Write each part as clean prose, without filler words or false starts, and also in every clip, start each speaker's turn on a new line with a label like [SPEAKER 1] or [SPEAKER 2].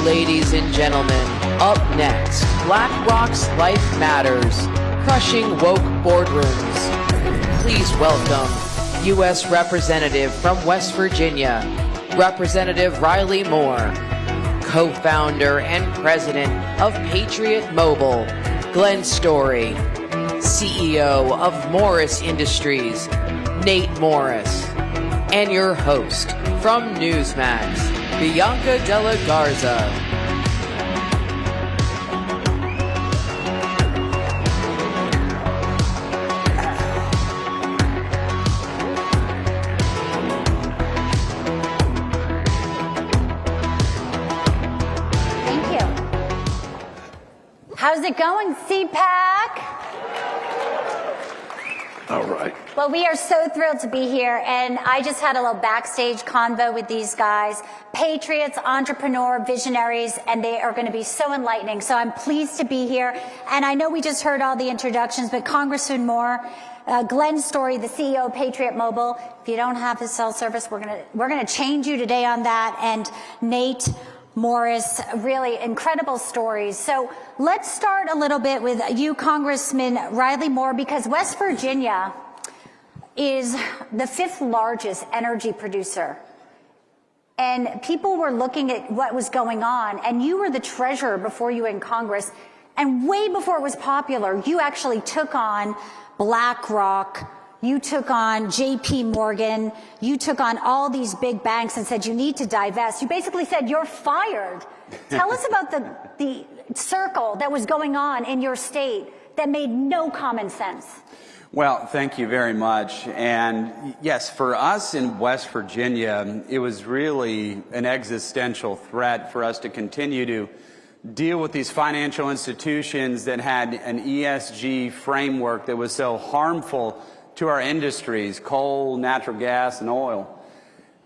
[SPEAKER 1] Ladies and gentlemen, up next, BlackRock's Life Matters, crushing woke boardrooms. Please welcome U.S. Representative from West Virginia, Representative Riley Moore, co-founder and president of Patriot Mobile, Glenn Story, CEO of Morris Industries, Nate Morris, and your host from Newsmax, Bianca Della Garza.
[SPEAKER 2] Thank you. How's it going, CPAC?
[SPEAKER 3] All right.
[SPEAKER 2] Well, we are so thrilled to be here, and I just had a little backstage convo with these guys. Patriots, entrepreneur, visionaries, and they are going to be so enlightening. So I'm pleased to be here. And I know we just heard all the introductions, but Congressman Moore, Glenn Story, the CEO of Patriot Mobile. If you don't have his cell service, we're gonna change you today on that. And Nate Morris, really incredible stories. So let's start a little bit with you, Congressman Riley Moore, because West Virginia is the 5th largest energy producer. And people were looking at what was going on, and you were the treasurer before you were in Congress. And way before it was popular, you actually took on BlackRock, you took on JP Morgan, you took on all these big banks and said you need to divest. You basically said you're fired. Tell us about the circle that was going on in your state that made no common sense.
[SPEAKER 4] Well, thank you very much. And yes, for us in West Virginia, it was really an existential threat for us to continue to deal with these financial institutions that had an ESG framework that was so harmful to our industries, coal, natural gas, and oil.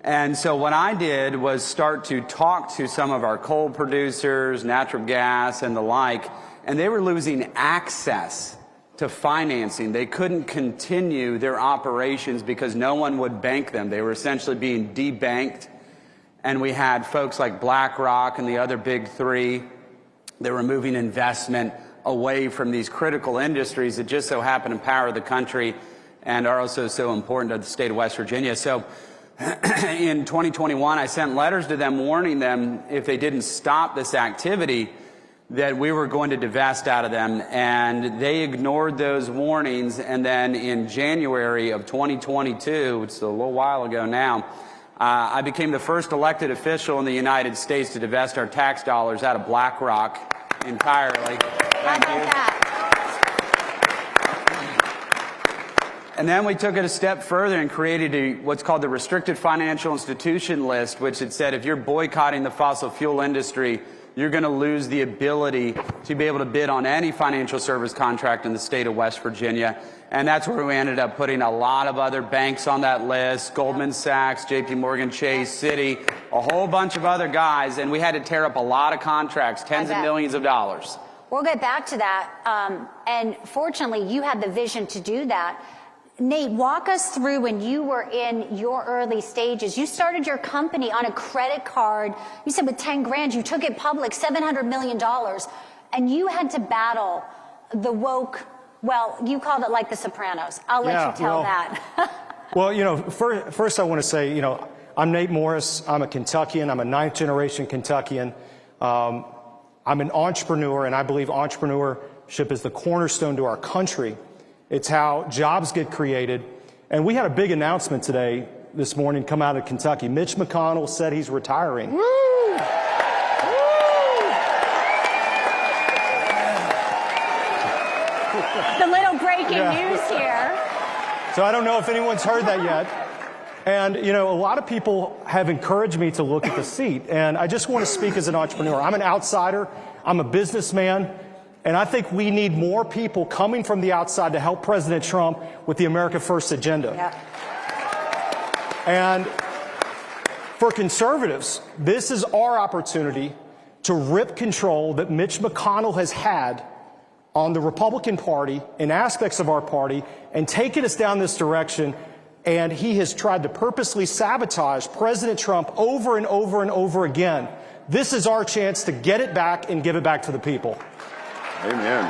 [SPEAKER 4] And so what I did was start to talk to some of our coal producers, natural gas, and the like, and they were losing access to financing. They couldn't continue their operations because no one would bank them. They were essentially being debanked. And we had folks like BlackRock and the other big three that were moving investment away from these critical industries that just so happen to power the country and are also so important to the state of West Virginia. So in 2021, I sent letters to them warning them if they didn't stop this activity that we were going to divest out of them, and they ignored those warnings. And then in January of 2022, which is a little while ago now, I became the first elected official in the United States to divest our tax dollars out of BlackRock entirely. Thank you. And then we took it a step further and created what's called the Restricted Financial Institution List, which had said if you're boycotting the fossil fuel industry, you're going to lose the ability to be able to bid on any financial service contract in the state of West Virginia. And that's where we ended up putting a lot of other banks on that list, Goldman Sachs, JP Morgan Chase, Citi, a whole bunch of other guys. And we had to tear up a lot of contracts, tens of millions of dollars.
[SPEAKER 2] We'll get back to that. And fortunately, you had the vision to do that. Nate, walk us through when you were in your early stages. You started your company on a credit card. You said with 10 grand, you took it public, $700 million. And you had to battle the woke, well, you called it like the Sopranos. I'll let you tell that.
[SPEAKER 5] Well, you know, first I want to say, you know, I'm Nate Morris. I'm a Kentuckian. I'm a 9th generation Kentuckian. I'm an entrepreneur, and I believe entrepreneurship is the cornerstone to our country. It's how jobs get created. And we had a big announcement this morning, come out of Kentucky. Mitch McConnell said he's retiring.
[SPEAKER 2] Woo! The little breaking news here.
[SPEAKER 5] So I don't know if anyone's heard that yet. And, you know, a lot of people have encouraged me to look at the seat. And I just want to speak as an entrepreneur. I'm an outsider. I'm a businessman. And I think we need more people coming from the outside to help President Trump with the America First agenda.
[SPEAKER 2] Yeah.
[SPEAKER 5] And for conservatives, this is our opportunity to rip control that Mitch McConnell has had on the Republican Party and aspects of our party and taken us down this direction. And he has tried to purposely sabotage President Trump over and over and over again. This is our chance to get it back and give it back to the people.
[SPEAKER 3] Amen.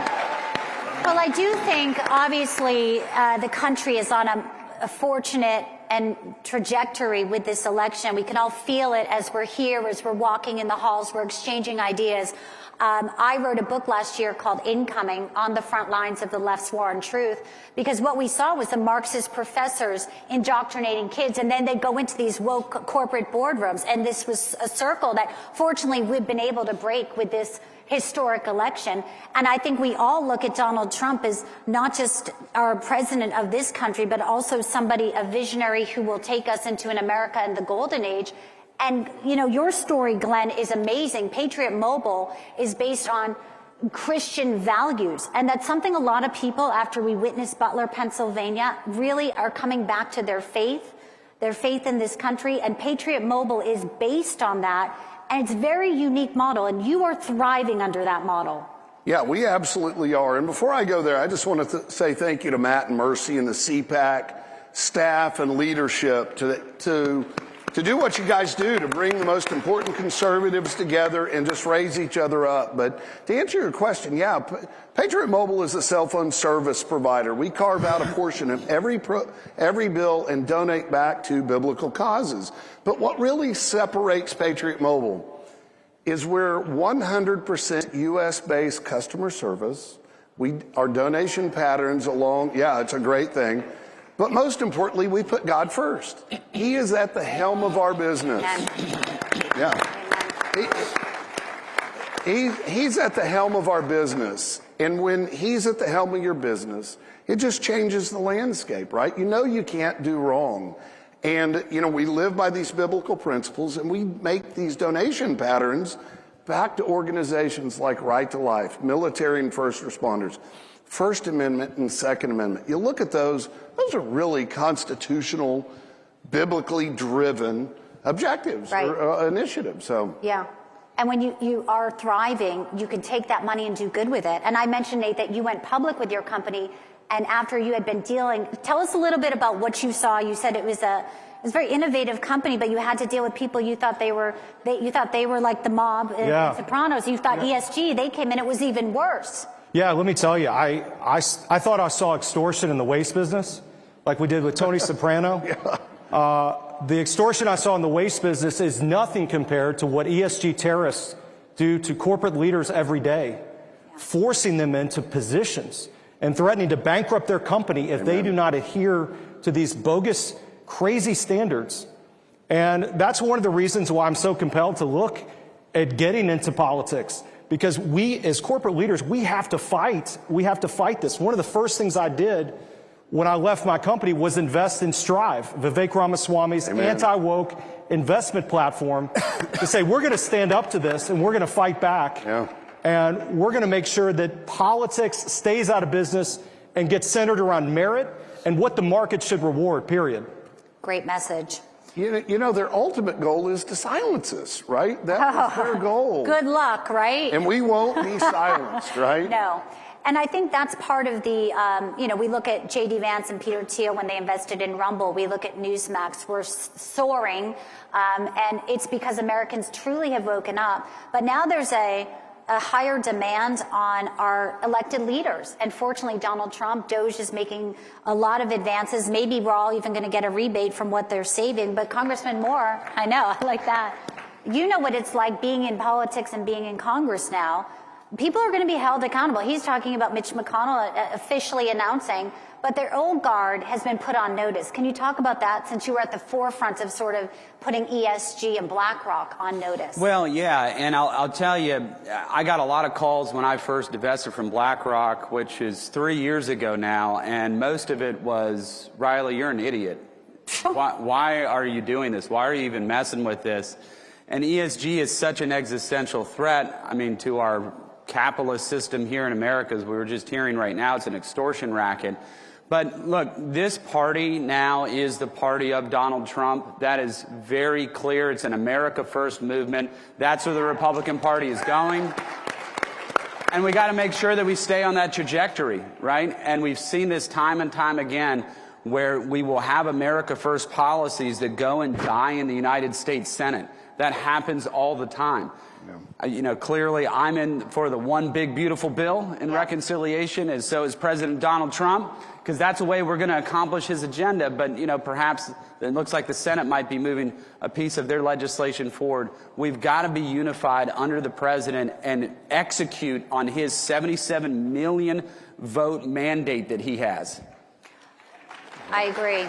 [SPEAKER 2] Well, I do think, obviously, the country is on a fortunate and trajectory with this election. We can all feel it as we're here, as we're walking in the halls, we're exchanging ideas. I wrote a book last year called Incoming, on the front lines of the left's war on truth, because what we saw was the Marxist professors indoctrinating kids, and then they'd go into these woke corporate boardrooms, and this was a circle that fortunately we've been able to break with this historic election. And I think we all look at Donald Trump as not just our president of this country, but also somebody, a visionary who will take us into an America in the golden age. And, you know, your story, Glenn, is amazing. Patriot Mobile is based on Christian values. And that's something a lot of people, after we witnessed Butler, Pennsylvania, really are coming back to their faith in this country. And Patriot Mobile is based on that. And it's a very unique model. And you are thriving under that model.
[SPEAKER 3] Yeah, we absolutely are. And before I go there, I just want to say thank you to Matt and Mercy and the CPAC staff and leadership to do what you guys do, to bring the most important conservatives together and just raise each other up. But to answer your question, yeah, Patriot Mobile is a cell phone service provider. We carve out a portion of every bill and donate back to biblical causes. But what really separates Patriot Mobile is we're 100% U.S.-based customer service. Our donation patterns yeah, it's a great thing. But most importantly, we put God first. He is at the helm of our business. Yeah. He's at the helm of our business. And when he's at the helm of your business, it just changes the landscape, right? You know you can't do wrong. And, you know, we live by these biblical principles, and we make these donation patterns back to organizations like Right to Life, military and first responders, First Amendment and Second Amendment. You look at those are really constitutional, biblically driven objectives, right, or initiatives. So
[SPEAKER 2] yeah. And when you are thriving, you can take that money and do good with it. And I mentioned, Nate, that you went public with your company, and after you had been dealing, tell us a little bit about what you saw. You said it was a very innovative company, but you had to deal with people you thought they were like the mob in Sopranos. You thought ESG, they came in, it was even worse.
[SPEAKER 5] Yeah, let me tell you, I thought I saw extortion in the waste business, like we did with Tony Soprano. The extortion I saw in the waste business is nothing compared to what ESG terrorists do to corporate leaders every day, forcing them into positions and threatening to bankrupt their company if they do not adhere to these bogus, crazy standards. And that's one of the reasons why I'm so compelled to look at getting into politics. Because we, as corporate leaders, we have to fight. We have to fight this. One of the first things I did when I left my company was invest in Strive, Vivek Ramaswamy's anti-woke investment platform, to say we're going to stand up to this and we're going to fight back. And we're going to make sure that politics stays out of business and gets centered around merit and what the market should reward, period.
[SPEAKER 2] Great message.
[SPEAKER 3] You know, their ultimate goal is to silence us, right? That's their goal.
[SPEAKER 2] Good luck, right?
[SPEAKER 3] And we won't be silenced, right?
[SPEAKER 2] No. And I think that's part of the, you know, we look at J.D. Vance and Peter Thiel when they invested in Rumble. We look at Newsmax. We're soaring. And it's because Americans truly have woken up. But now there's a higher demand on our elected leaders. And fortunately, Donald Trump, Doge, is making a lot of advances. Maybe we're all even going to get a rebate from what they're saving. But Congressman Moore, I know, I like that. You know what it's like being in politics and being in Congress now. People are going to be held accountable. He's talking about Mitch McConnell officially announcing, but their old guard has been put on notice. Can you talk about that, since you were at the forefront of sort of putting ESG and BlackRock on notice?
[SPEAKER 4] Well, yeah, and I'll tell you, I got a lot of calls when I first divested from BlackRock, which is 3 years ago now, and most of it was, Riley, you're an idiot. Why are you doing this? Why are you even messing with this? And ESG is such an existential threat, I mean, to our capitalist system here in America, as we were just hearing right now. It's an extortion racket. But look, this party now is the party of Donald Trump. That is very clear. It's an America First movement. That's where the Republican Party is going. And we got to make sure that we stay on that trajectory, right? And we've seen this time and time again, where we will have America First policies that go and die in the United States Senate. That happens all the time. You know, clearly I'm in for the one big beautiful bill in reconciliation, and so is President Donald Trump, because that's the way we're going to accomplish his agenda. But, you know, perhaps it looks like the Senate might be moving a piece of their legislation forward. We've got to be unified under the president and execute on his 77 million vote mandate that he has.
[SPEAKER 2] I agree.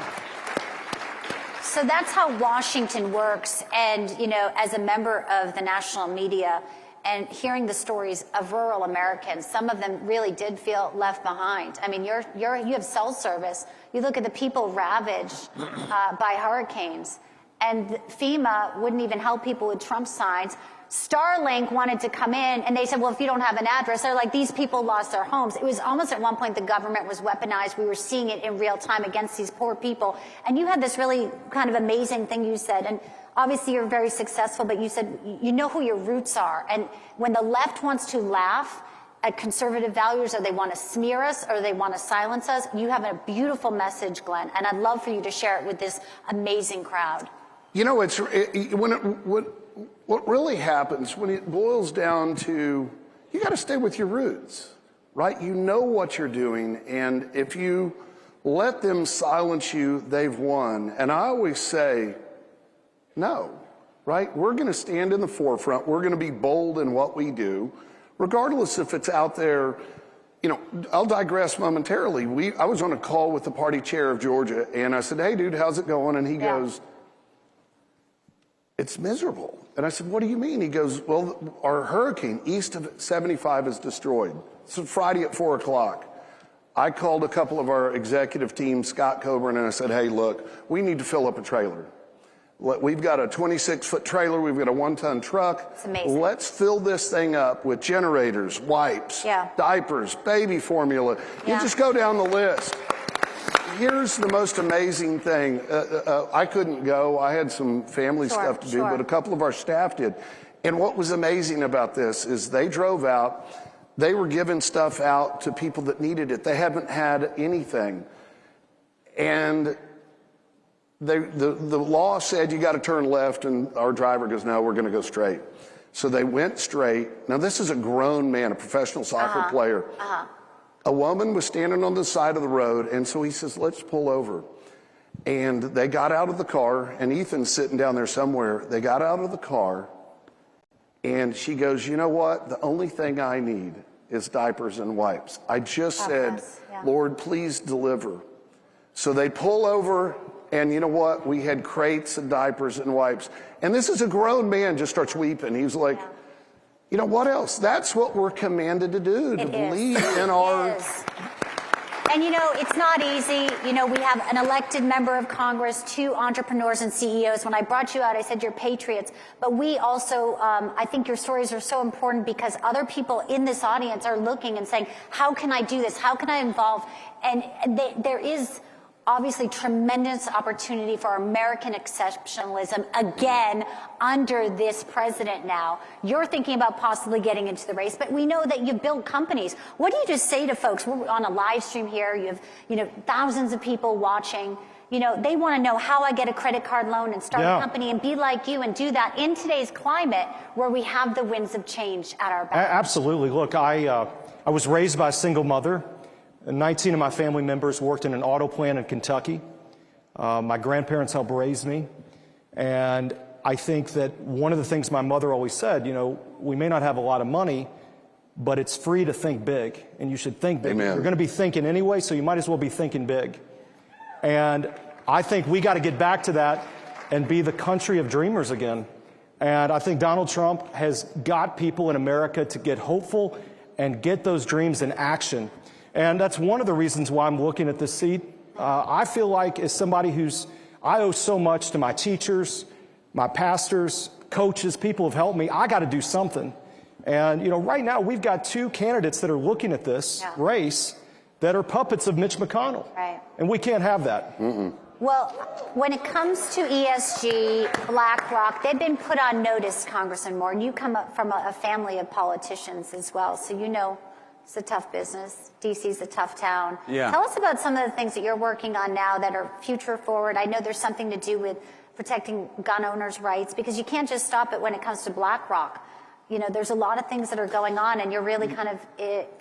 [SPEAKER 2] So that's how Washington works. And, you know, as a member of the national media and hearing the stories of rural Americans, some of them really did feel left behind. I mean, you have cell service. You look at the people ravaged by hurricanes, and FEMA wouldn't even help people with Trump signs. Starlink wanted to come in, and they said, well, if you don't have an address, they're like, these people lost their homes. It was almost at one point the government was weaponized. We were seeing it in real time against these poor people. And you had this really kind of amazing thing you said, and obviously you're very successful, but you said you know who your roots are. And when the left wants to laugh at conservative values, or they want to smear us, or they want to silence us, you have a beautiful message, Glenn, and I'd love for you to share it with this amazing crowd.
[SPEAKER 3] You know, what really happens when it boils down to, you got to stay with your roots, right? You know what you're doing, and if you let them silence you, they've won. And I always say, no, right? We're going to stand in the forefront. We're going to be bold in what we do, regardless if it's out there. You know, I'll digress momentarily. I was on a call with the party chair of Georgia, and I said, hey, dude, how's it going? And he goes, it's miserable. And I said, what do you mean? He goes, well, our hurricane east of 75 is destroyed. It's Friday at 4 o'clock. I called a couple of our executive team, Scott Coburn, and I said, hey, look, we need to fill up a trailer. We've got a 26-foot trailer. We've got a 1-ton truck.
[SPEAKER 2] It's amazing.
[SPEAKER 3] Let's fill this thing up with generators, wipes, diapers, baby formula. You just go down the list. Here's the most amazing thing. I couldn't go. I had some family stuff to do, but a couple of our staff did. And what was amazing about this is they drove out. They were giving stuff out to people that needed it. They haven't had anything. And the law said you got to turn left, and our driver goes, no, we're going to go straight. So they went straight. Now, this is a grown man, a professional soccer player. A woman was standing on the side of the road, and so he says, let's pull over. And they got out of the car, and Ethan's sitting down there somewhere. They got out of the car, and she goes, you know what? The only thing I need is diapers and wipes. I just said, Lord, please deliver. So they pull over, and you know what? We had crates of diapers and wipes. And this is a grown man just starts weeping. He's like, you know, what else? That's what we're commanded to do, to believe in our...
[SPEAKER 2] And, you know, it's not easy. You know, we have an elected member of Congress, 2 entrepreneurs and CEOs. When I brought you out, I said you're patriots. But we also, I think your stories are so important because other people in this audience are looking and saying, how can I do this? How can I involve? And there is obviously tremendous opportunity for American exceptionalism again under this president now. You're thinking about possibly getting into the race, but we know that you build companies. What do you just say to folks? We're on a live stream here. You have, you know, thousands of people watching. You know, they want to know how I get a credit card loan and start a company and be like you and do that in today's climate where we have the winds of change at our back.
[SPEAKER 5] Absolutely. Look, I was raised by a single mother. 19 of my family members worked in an auto plant in Kentucky. My grandparents helped raise me. And I think that one of the things my mother always said, you know, we may not have a lot of money, but it's free to think big. And you should think big. You're going to be thinking anyway, so you might as well be thinking big. And I think we got to get back to that and be the country of dreamers again. And I think Donald Trump has got people in America to get hopeful and get those dreams in action. And that's one of the reasons why I'm looking at this seat. I feel like as somebody I owe so much to my teachers, my pastors, coaches, people have helped me. I got to do something. And, you know, right now we've got 2 candidates that are looking at this race that are puppets of Mitch McConnell. And we can't have that.
[SPEAKER 2] Well, when it comes to ESG, BlackRock, they've been put on notice, Congressman Moore, and you come up from a family of politicians as well, so you know it's a tough business. DC's a tough town. Tell us about some of the things that you're working on now that are future forward. I know there's something to do with protecting gun owners' rights, because you can't just stop it when it comes to BlackRock. You know, there's a lot of things that are going on, and you're really kind of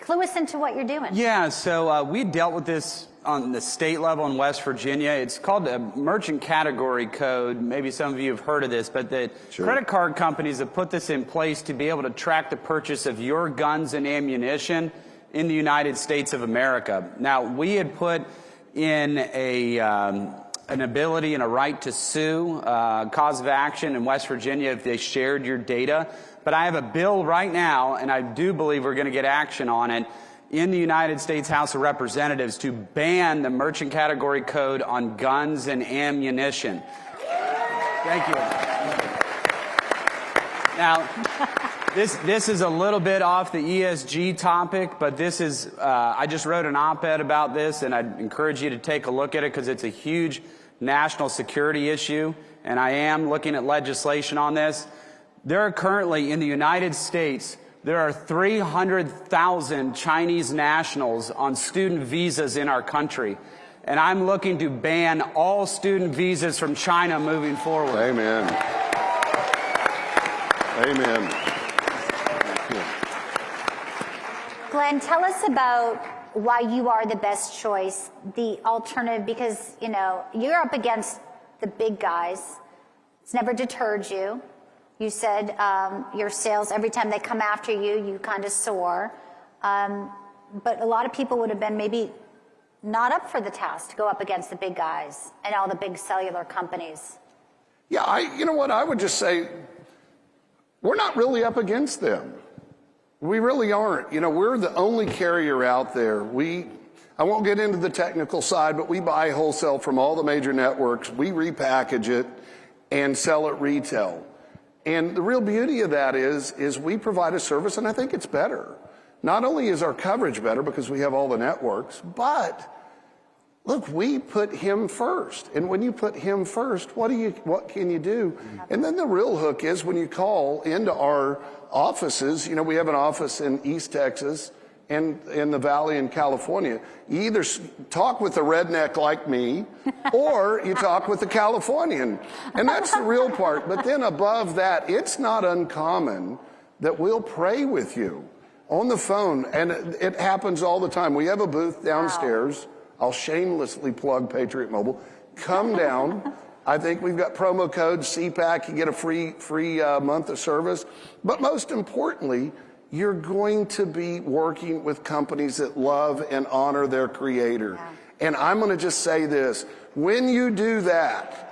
[SPEAKER 2] clue us into what you're doing.
[SPEAKER 4] Yeah, so we dealt with this on the state level in West Virginia. It's called the Merchant Category Code. Maybe some of you have heard of this, but the credit card companies have put this in place to be able to track the purchase of your guns and ammunition in the United States of America. Now, we had put in an ability and a right to sue, cause of action in West Virginia if they shared your data. But I have a bill right now, and I do believe we're going to get action on it, in the United States House of Representatives to ban the Merchant Category Code on guns and ammunition. Thank you. Now, this is a little bit off the ESG topic, but this is, I just wrote an op-ed about this, and I'd encourage you to take a look at it because it's a huge national security issue, and I am looking at legislation on this. There are currently, in the United States, there are 300,000 Chinese nationals on student visas in our country. And I'm looking to ban all student visas from China moving forward.
[SPEAKER 3] Amen. Amen.
[SPEAKER 2] Glenn, tell us about why you are the best choice, the alternative, because, you know, you're up against the big guys. It's never deterred you. You said your sales, every time they come after you, you kind of soar. But a lot of people would have been maybe not up for the task to go up against the big guys and all the big cellular companies.
[SPEAKER 3] Yeah, you know what? I would just say we're not really up against them. We really aren't. You know, we're the only carrier out there. I won't get into the technical side, but we buy wholesale from all the major networks. We repackage it and sell it retail. And the real beauty of that is we provide a service, and I think it's better. Not only is our coverage better because we have all the networks, but look, we put him first. And when you put him first, what can you do? And then the real hook is when you call into our offices. You know, we have an office in East Texas and in the Valley in California. You either talk with a redneck like me or you talk with a Californian. And that's the real part. But then above that, it's not uncommon that we'll pray with you on the phone. And it happens all the time. We have a booth downstairs. Wow. I'll shamelessly plug Patriot Mobile. Come down. I think we've got promo code CPAC. You get a free month of service. But most importantly, you're going to be working with companies that love and honor their creator. Yeah. And I'm going to just say this. When you do that,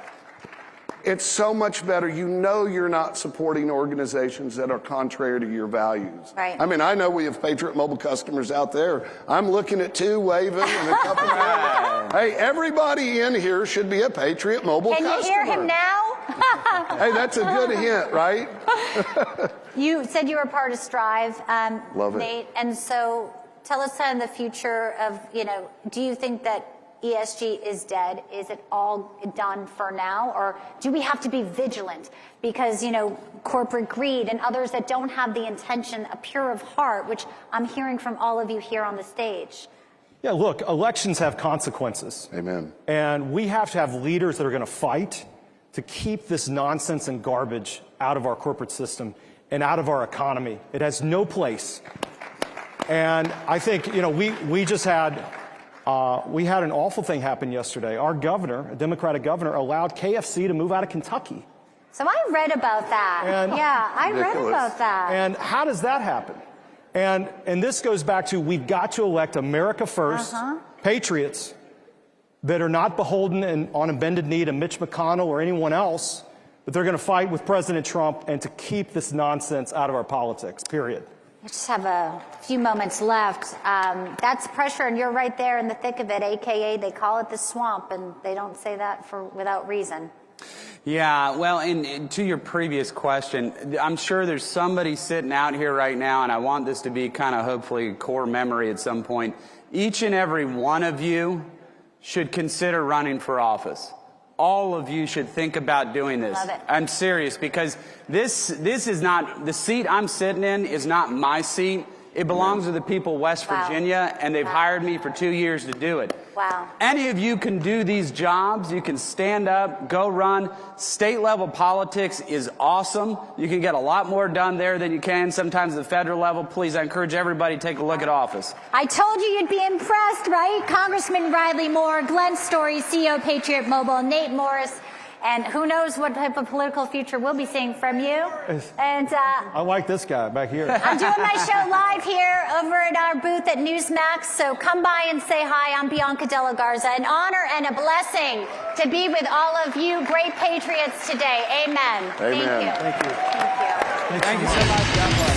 [SPEAKER 3] it's so much better. You know you're not supporting organizations that are contrary to your values.
[SPEAKER 2] Right.
[SPEAKER 3] I mean, I know we have Patriot Mobile customers out there. I'm looking at two waving and a couple of Hey, everybody in here should be a Patriot Mobile customer.
[SPEAKER 2] Can you hear him now?
[SPEAKER 3] Hey, that's a good hint, right?
[SPEAKER 2] You said you were part of Strive,
[SPEAKER 3] Love it.
[SPEAKER 2] Nate, and so tell us on the future of, you know, do you think that ESG is dead? Is it all done for now? Or do we have to be vigilant? Because, you know, corporate greed and others that don't have the intention, a pure of heart, which I'm hearing from all of you here on the stage.
[SPEAKER 5] Yeah, look, elections have consequences.
[SPEAKER 3] Amen.
[SPEAKER 5] And we have to have leaders that are going to fight to keep this nonsense and garbage out of our corporate system and out of our economy. It has no place. And I think, you know, we just had, we had an awful thing happen yesterday. Our governor, a Democratic governor, allowed KFC to move out of Kentucky.
[SPEAKER 2] So I read about that.
[SPEAKER 5] And
[SPEAKER 2] yeah, I read about that.
[SPEAKER 5] And how does that happen? And this goes back to we've got to elect America first, patriots that are not beholden and on a bended knee to Mitch McConnell or anyone else, but they're going to fight with President Trump and to keep this nonsense out of our politics, period.
[SPEAKER 2] We just have a few moments left. That's pressure, and you're right there in the thick of it, AKA they call it the swamp, and they don't say that without reason.
[SPEAKER 4] Yeah, well, and to your previous question, I'm sure there's somebody sitting out here right now, and I want this to be kind of hopefully a core memory at some point. Each and every one of you should consider running for office. All of you should think about doing this.
[SPEAKER 2] Love it.
[SPEAKER 4] I'm serious, because this is not, the seat I'm sitting in is not my seat. It belongs to the people of West Virginia, and they've hired me for 2 years to do it.
[SPEAKER 2] Wow. Wow.
[SPEAKER 4] Any of you can do these jobs. You can stand up, go run. State level politics is awesome. You can get a lot more done there than you can sometimes at the federal level. Please, I encourage everybody to take a look at office.
[SPEAKER 2] I told you you'd be impressed, right? Congressman Riley Moore, Glenn Story, CEO Patriot Mobile, Nate Morris, and who knows what type of political future we'll be seeing from you. And
[SPEAKER 5] I like this guy back here.
[SPEAKER 2] I'm doing my show live here over at our booth at Newsmax, so come by and say hi. I'm Bianca Della Garza. An honor and a blessing to be with all of you great patriots today. Amen.
[SPEAKER 3] Amen.
[SPEAKER 2] Thank you.
[SPEAKER 3] Thank you.
[SPEAKER 2] Thank you.
[SPEAKER 4] Thank you so much. God bless.